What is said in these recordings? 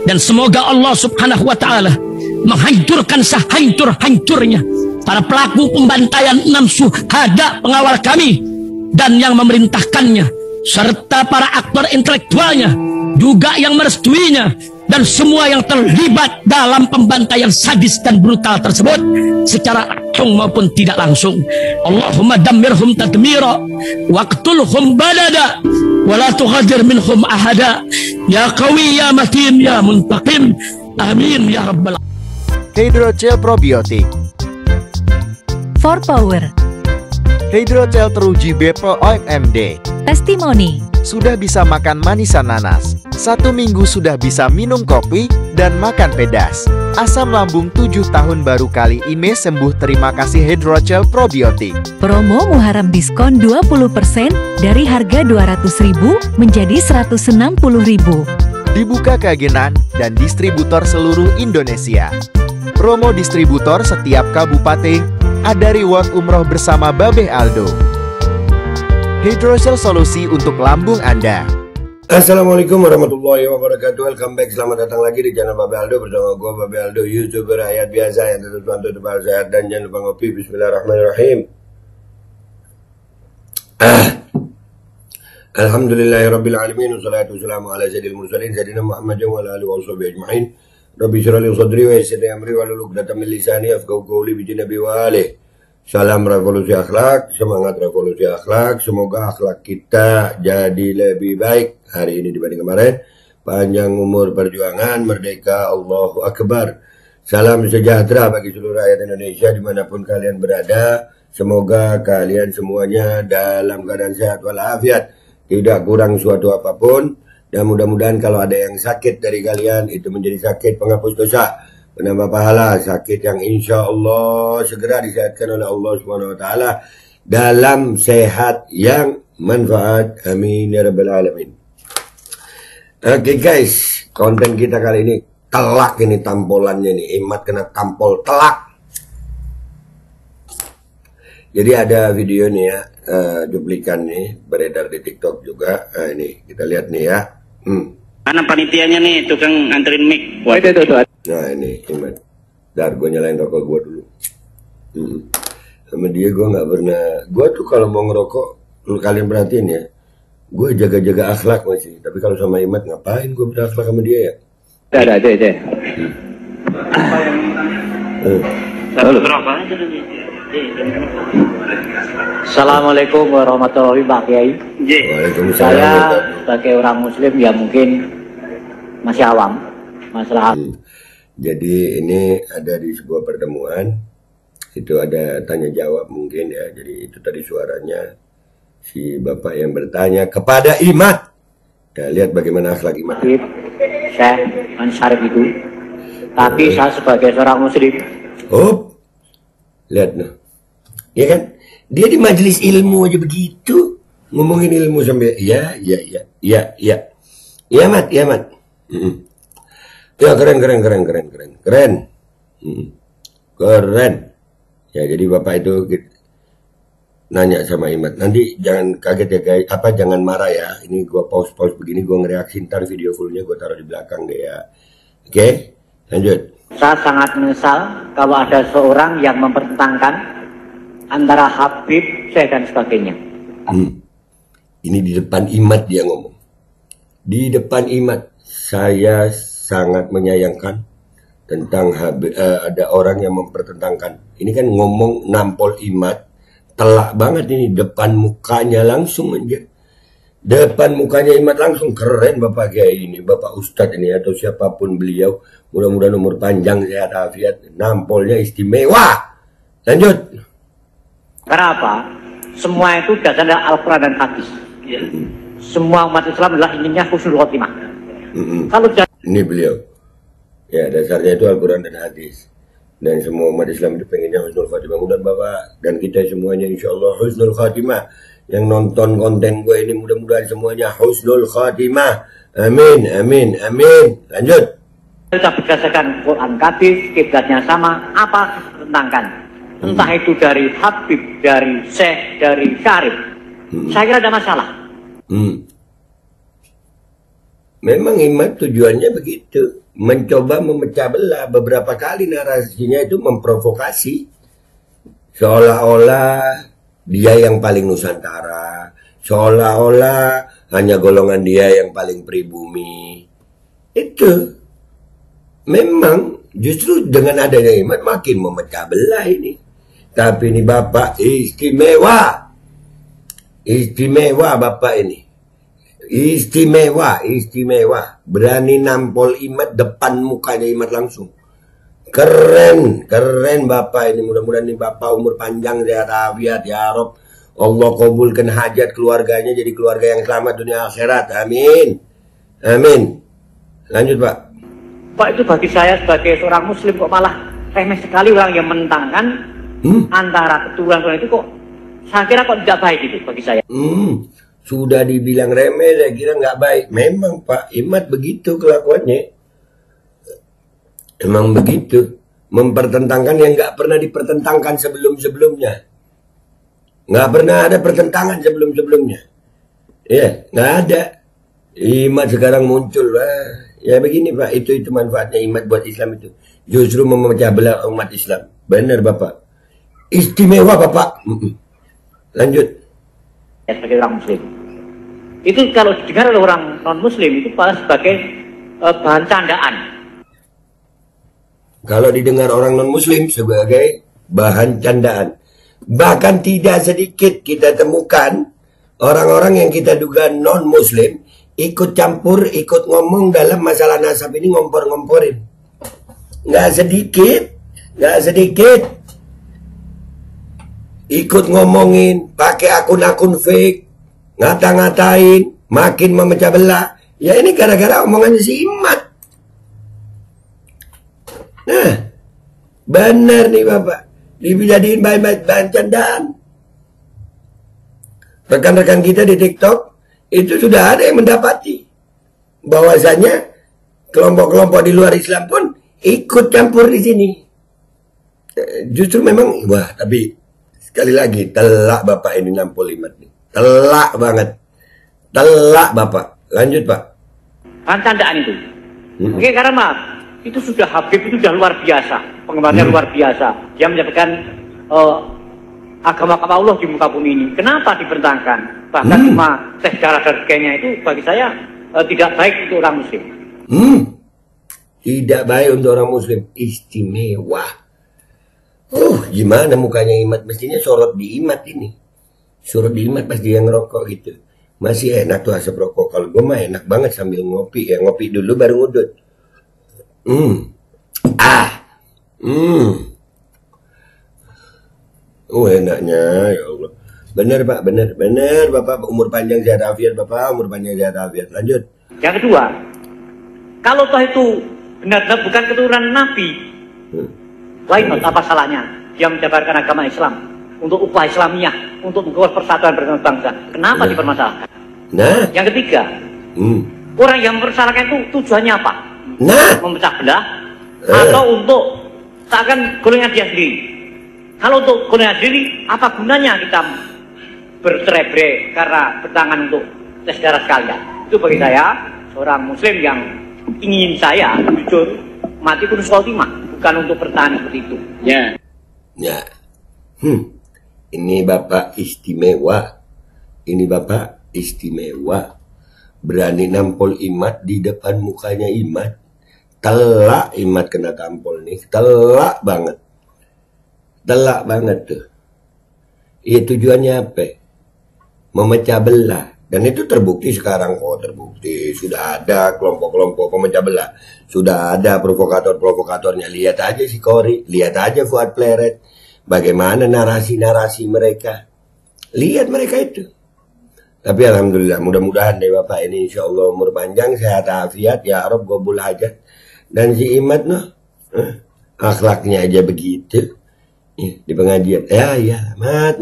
Dan semoga Allah subhanahu wa ta'ala menghancurkan sehancur-hancurnya para pelaku pembantaian 6 syuhada pengawal kami dan yang memerintahkannya, serta para aktor intelektualnya juga yang merestuinya, dan semua yang terlibat dalam pembantaian sadis dan brutal tersebut secara langsung maupun tidak langsung. Allahumma dammirhum tadmira waqtulhum badada wala tughadir minhum ahada ya qawi ya matin ya muntaqim amin ya rabbal alamin. Hydrogel probiotik For Power. Hydrogel teruji BPOM OMD. Testimoni. Sudah bisa makan manisan nanas, 1 minggu sudah bisa minum kopi dan makan pedas. Asam lambung 7 tahun baru kali ini sembuh, terima kasih Hydrogel probiotik. Promo Muharram diskon 20% dari harga 200.000 menjadi 160.000. Dibuka ke agenan dan distributor seluruh Indonesia. Promo distributor setiap kabupaten, ada reward umroh bersama Babeh Aldo. Hydrogel solusi untuk lambung Anda. Assalamualaikum warahmatullahi wabarakatuh. Welcome back, selamat datang lagi di channel Babeh Aldo bersama gue Babeh Aldo, YouTuber rakyat biasa yang terus bantu tebal sehat dan jangan lupa ngopi. Bismillahirrahmanirrahim. Alhamdulillahirabbil alamin, wassalatu wassalamu ala sayyidil mursalin sayyidina Muhammadin wa ala alihi washabihi ajmain. Rabbi shrah li sadri wa yassir li amri wahlul 'uqdatam min lisani yafqahu qawli bi nabi wa alihi. Salam revolusi akhlak, semangat revolusi akhlak. Semoga akhlak kita jadi lebih baik hari ini dibanding kemarin. Panjang umur perjuangan, merdeka, Allahu Akbar. Salam sejahtera bagi seluruh rakyat Indonesia dimanapun kalian berada. Semoga kalian semuanya dalam keadaan sehat walafiat, tidak kurang suatu apapun. Dan mudah-mudahan kalau ada yang sakit dari kalian, itu menjadi sakit penghapus dosa, penambah pahala, sakit yang insya Allah segera disehatkan oleh Allah Subhanahu Wa Taala dalam sehat yang manfaat. Amin ya rabbal alamin. Oke guys, konten kita kali ini telak ini tampolannya nih, Imat kena tampol telak. Jadi ada video nih ya, cuplikan nih beredar di TikTok juga. Nah, ini kita lihat nih ya. Mana panitianya nih, tukang nganterin mic. Nah ini Imat, dar gue nyalain rokok gue dulu. Sama dia gue nggak pernah. Gue tuh kalau mau ngerokok, lu kalian perhatiin ya, gue jaga-jaga akhlak masih. Tapi kalau sama Imat ngapain gue berakhlak sama dia ya? Ada aja. Berapa aja nih? Assalamualaikum warahmatullahi wabarakatuh. Waalaikumsalam. Saya sebagai orang muslim ya mungkin masih awam masalah. Jadi ini ada di sebuah pertemuan, itu ada tanya jawab mungkin ya. Jadi itu tadi suaranya si bapak yang bertanya kepada Imat. Ya, lihat bagaimana akhlak Imat. Syekh Ansarif itu, tapi saya sebagai seorang muslim. Lihat noh, ya kan? Dia di majelis ilmu aja begitu, ngomongin ilmu sampai ya Mat. Ya keren. Keren. Ya jadi bapak itu nanya sama Imat, nanti jangan kaget ya guys, jangan marah ya. Ini gua pause begini, gua ngereaksi, ntar video fullnya gua taruh di belakang deh ya. Oke, lanjut. Saya sangat menyesal kalau ada seorang yang mempertentangkan antara Habib, Syekh dan sebagainya. Ini di depan Imat dia ngomong. Di depan Imat, saya sangat menyayangkan tentang ada orang yang mempertentangkan. Ini kan ngomong nampol Imat, telak banget ini depan mukanya langsung aja. Depan mukanya Imat langsung, keren bapak kayak ini, bapak ustadz ini atau siapapun beliau. Mudah-mudahan umur panjang, sehat, afiat, nampolnya istimewa. Lanjut. Kenapa? Semua itu dasar dari Al-Quran dan Hadis. Semua umat Islam adalah inginnya husnul khotimah. Kalau ini beliau, ya dasarnya itu Al-Quran dan Hadis. Dan semua umat Islam itu pengennya husnul khotimah. Mudah-mudahan bapak dan kita semuanya insya Allah husnul khotimah. Yang nonton konten gue ini mudah-mudahan semuanya husnul khotimah. Amin. Lanjut. Kita berdasarkan Quran Hadis, kiblatnya sama, apa tentangkan? Entah itu dari Habib, dari Syekh, dari Syarif. Saya kira ada masalah. Memang Imat tujuannya begitu. mencoba memecah belah. Beberapa kali narasinya itu memprovokasi, seolah-olah dia yang paling Nusantara, seolah-olah hanya golongan dia yang paling pribumi. Itu memang justru dengan adanya Imat makin memecah belah ini. Tapi ini Bapak istimewa. Istimewa Bapak ini. Istimewa, istimewa. Berani nampol Imat depan mukanya Imat langsung. Keren, keren Bapak ini. Mudah-mudahan ini Bapak umur panjang, sehat afiat ya Rob. Allah kabulkan hajat keluarganya jadi keluarga yang selamat dunia akhirat. Amin. Amin. Lanjut Pak. Pak, itu bagi saya sebagai seorang muslim kok malah remeh sekali orang yang mentangkan antara keturunan itu kok. Saya kira kok tidak baik itu bagi saya. Sudah dibilang remeh, saya kira nggak baik. Memang Pak Imat begitu kelakuannya. Emang begitu. Mempertentangkan yang nggak pernah dipertentangkan sebelum-sebelumnya. Nggak pernah ada pertentangan sebelum-sebelumnya. Ya, nggak ada. Imat sekarang muncul. Ya begini Pak, itu manfaatnya Imat buat Islam itu. Justru memecah belah umat Islam. Benar Bapak. Istimewa Bapak. Lanjut. Sebagai orang muslim itu kalau didengar oleh orang non muslim itu malah sebagai bahan candaan. Kalau didengar orang non muslim sebagai bahan candaan. Bahkan tidak sedikit kita temukan orang-orang yang kita duga non muslim ikut campur, ikut ngomong dalam masalah nasab ini, ngompor-ngomporin. Nggak sedikit ikut ngomongin, pakai akun-akun fake, ngata-ngatain, makin memecah belah. Ya ini gara-gara omongannya si Imat. Nah, benar nih Bapak. Dijadiin bahan candaan. Rekan-rekan kita di TikTok, itu sudah ada yang mendapati. Bahwasanya kelompok-kelompok di luar Islam pun ikut campur di sini. Justru memang, wah tapi sekali lagi, telak Bapak ini nampol Imat nih. Telak banget. Telak Bapak. Lanjut Pak. Candaan itu. Oke, karena maaf, itu sudah Habib itu sudah luar biasa. Penggemarnya luar biasa. Dia menyebutkan agama Allah di muka bumi ini. Kenapa dipertentangkan? Bahkan cuma tes darah dan sebagainya itu bagi saya tidak baik untuk orang muslim. Tidak baik untuk orang muslim. Istimewa. Gimana mukanya Imat? Mestinya sorot di Imat ini. Sorot di Imat pas dia ngerokok gitu. Masih enak tuh asap rokok. Kalau gue mah enak banget sambil ngopi. Ya ngopi dulu baru ngudut. Enaknya ya Allah. Benar Pak, benar Bapak. Umur panjang sehat afiat Bapak. Umur panjang sehat afiat. Lanjut. Yang kedua, kalau toh itu benar-benar bukan keturunan Nabi, why not? Apa salahnya dia menjabarkan agama Islam untuk upah Islamiyah, untuk membuat persatuan berbangsa? Kenapa dipermasalahkan? Nah, yang ketiga, orang yang mempermasalahkan itu tujuannya apa? Memecah belah atau untuk seakan golongan dia sendiri? Kalau untuk golongan sendiri, apa gunanya kita bercerai-berai karena bertangan untuk tes darah sekalian? Itu bagi saya seorang muslim yang ingin saya jujur mati kudus khotimah, bukan untuk bertahan seperti itu. Ya. Ini Bapak istimewa. Ini Bapak istimewa. Berani nampol Imat di depan mukanya Imat. Telak Imat kena tampol nih. Telak banget. Telak banget tuh. Ya tujuannya apa? Memecah belah. Dan itu terbukti sekarang kok, terbukti. Sudah ada kelompok-kelompok pemecah belah. Sudah ada provokator-provokatornya. Lihat aja si Kori, lihat aja Fuad Pleret. Bagaimana narasi-narasi mereka. Lihat mereka itu. Tapi alhamdulillah, mudah-mudahan deh Bapak ini insya Allah umur panjang, sehat afiat, ya Rob gobul hajat. Dan si Imat akhlaknya aja begitu. Di pengajian. Ya, mat.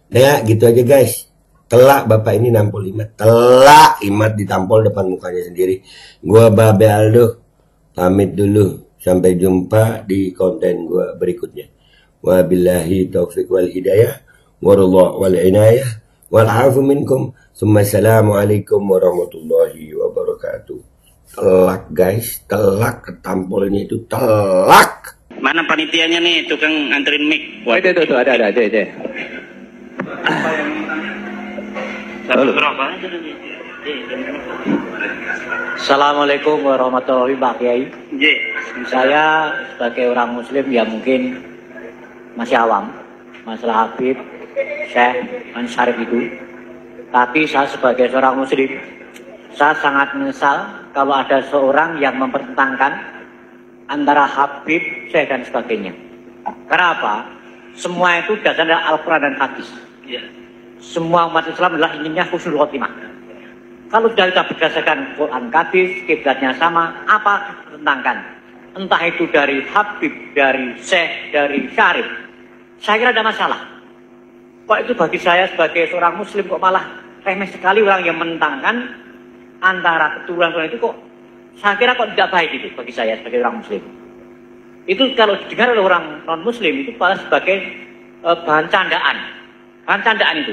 Ya, gitu aja guys. Telak Bapak ini nampol Imat. Telak Imat ditampol depan mukanya sendiri. Gua Babe Aldo pamit dulu. Sampai jumpa di konten gua berikutnya. Wabillahi taufiq wal hidayah. Warallahu wal inayah. Wal afu minkum. Assalamualaikum warahmatullahi wabarakatuh. Telak guys, telak ketampol ini itu telak. Mana panitianya nih, tukang anterin mic? Oh, itu ada aja. Assalamualaikum warahmatullahi wabarakatuh. Saya sebagai orang muslim ya mungkin masih awam masalah Habib Syekh Syarif itu. Tapi saya sebagai seorang muslim, saya sangat menyesal kalau ada seorang yang mempertentangkan antara Habib, Syekh dan sebagainya. Karena apa? Semua itu dasarnya Al-Quran dan Hadis. Semua umat Islam adalah inginnya husnul khotimah. Kalau sudah kita berdasarkan Quran, Hadis, kiblatnya sama, apa tentangkan? Entah itu dari Habib, dari Syekh, dari Syarif, saya kira ada masalah. Kok itu bagi saya sebagai seorang muslim kok malah remeh sekali orang yang menentangkan antara keturunan itu, kok saya kira kok tidak baik itu bagi saya sebagai orang muslim. Itu kalau didengar oleh orang non muslim itu malah sebagai bahan candaan. Bahan candaan itu.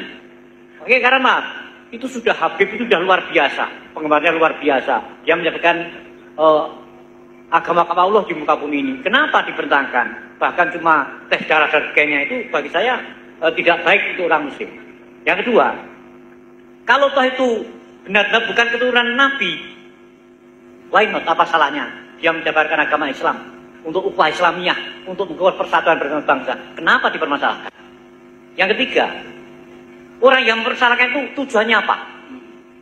Oke, karena maaf, itu sudah Habib itu sudah luar biasa, penggemarnya luar biasa. Dia menyampaikan agama Allah di muka bumi ini. Kenapa dipertentangkan? Bahkan cuma tes darah dan sebagainya itu bagi saya tidak baik untuk orang muslim. Yang kedua, kalau toh itu benar-benar bukan keturunan Nabi, why not? Apa salahnya dia menjabarkan agama Islam untuk ukhuwah Islamiyah, untuk membuat persatuan bersama bangsa? Kenapa dipermasalahkan? Yang ketiga, orang yang mempersalahkan itu tujuannya apa?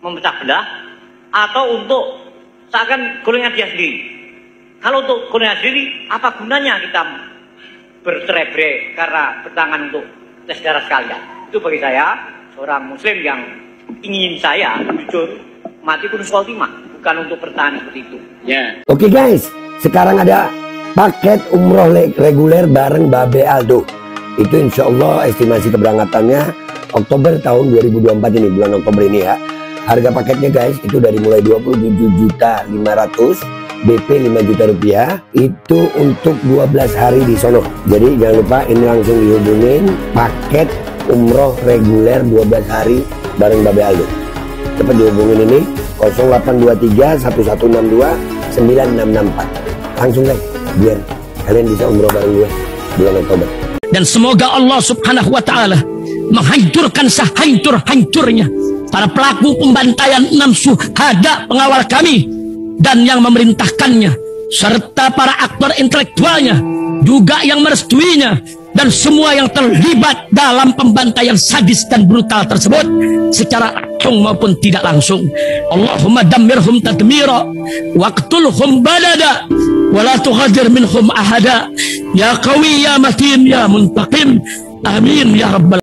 Memecah belah atau untuk seakan golongan dia sendiri? Kalau untuk golongan sendiri, apa gunanya kita bercerai-berai karena bertangan untuk tes darah sekalian? Itu bagi saya, seorang muslim yang ingin saya jujur mati pun khotimah, bukan untuk bertahan seperti itu. Oke guys, sekarang ada paket umroh reguler bareng Babe Aldo. Itu insya Allah estimasi keberangkatannya Oktober tahun 2024 ini, bulan Oktober ini ya. Harga paketnya guys itu dari mulai 27.500.000, BP 5 juta rupiah. Itu untuk 12 hari di sono. Jadi jangan lupa ini langsung dihubungin paket umroh reguler 12 hari bareng Babe Aldo. Cepat dihubungin ini 0823 1162 9664. Langsung guys, biar kalian bisa umroh bareng gue bulan Oktober. Dan semoga Allah subhanahu wa ta'ala menghancurkan sehancur-hancurnya para pelaku pembantaian 6 syuhada pengawal kami dan yang memerintahkannya, serta para aktor intelektualnya juga yang merestuinya, dan semua yang terlibat dalam pembantaian sadis dan brutal tersebut secara langsung maupun tidak langsung. Allahumma dammirhum tadmira waqtulhum balada wa la tughadir minhum ahada ya qawi ya matin ya muntaqim. Amin ya rabbal